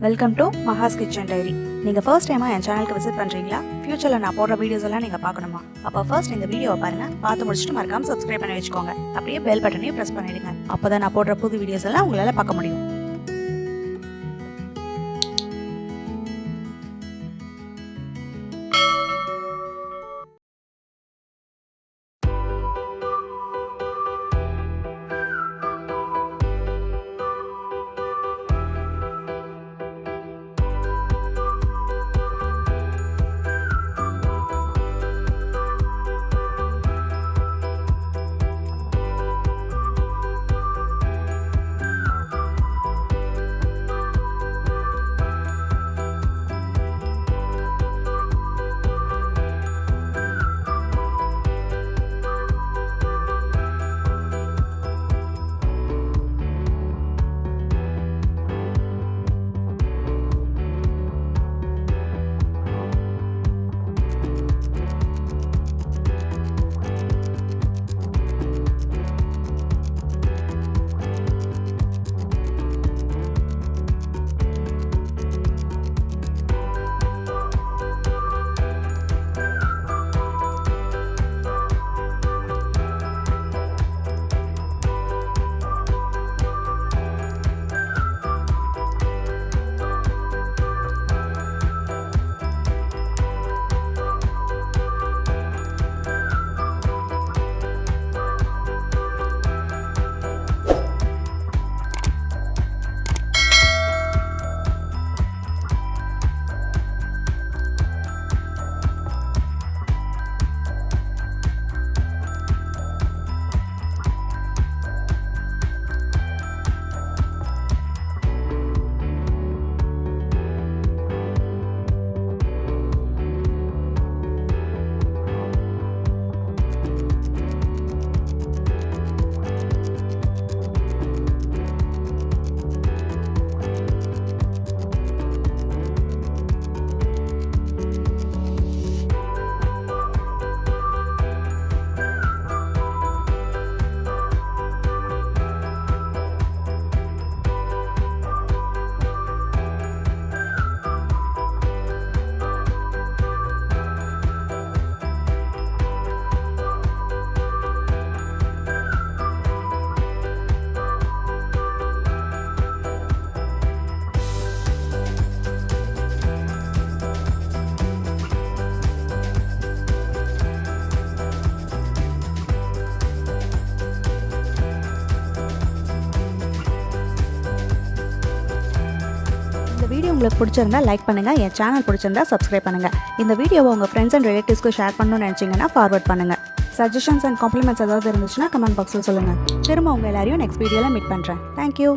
Welcome to Maha's kitchen diary. நீங்கள் first டைமாக என் சேனலுக்கு விசிட் பண்ணுறீங்களா? ஃபியூச்சரில் நான் போடுற வீடியோஸ் எல்லாம் நீங்கள் பார்க்கணுமா? அப்போ ஃபர்ஸ்ட் இந்த வீடியோவை பாருங்கள், பார்த்து முடிச்சுட்டு மறக்காமல் சப்ஸ்கிரைப் பண்ணி வச்சுக்கோங்க. அப்படியே பெல் பட்டனையும் ப்ரெஸ் பண்ணிடுங்க. அப்போ தான் நான் போடுற புது வீடியோஸ் எல்லாம் உங்களால் பார்க்க முடியும். இந்த வீடியோ உங்களுக்கு பிடிச்சிருந்தா லைக் பண்ணுங்கள், என் சேனல் பிடிச்சிருந்தா சப்ஸ்கிரைப் பண்ணுங்கள். இந்த வீடியோவை உங்கள் ஃப்ரெண்ட்ஸ் அண்ட் ரிலேட்டிவ்ஸ்க்கு ஷேர் பண்ணணும்னு நினச்சிங்கன்னா ஃபார்வர்ட் பண்ணுங்கள். சஜஷன்ஸ் அண்ட் காம்ப்ளிமெண்ட்ஸ் ஏதாவது இருந்துச்சுன்னா கமெண்ட் பாக்ஸில் சொல்லுங்கள். திரும்ப உங்கள் எல்லாரையும் நெக்ஸ்ட் வீடியோவில் மீட் பண்ணுறேன். தேங்க்யூ.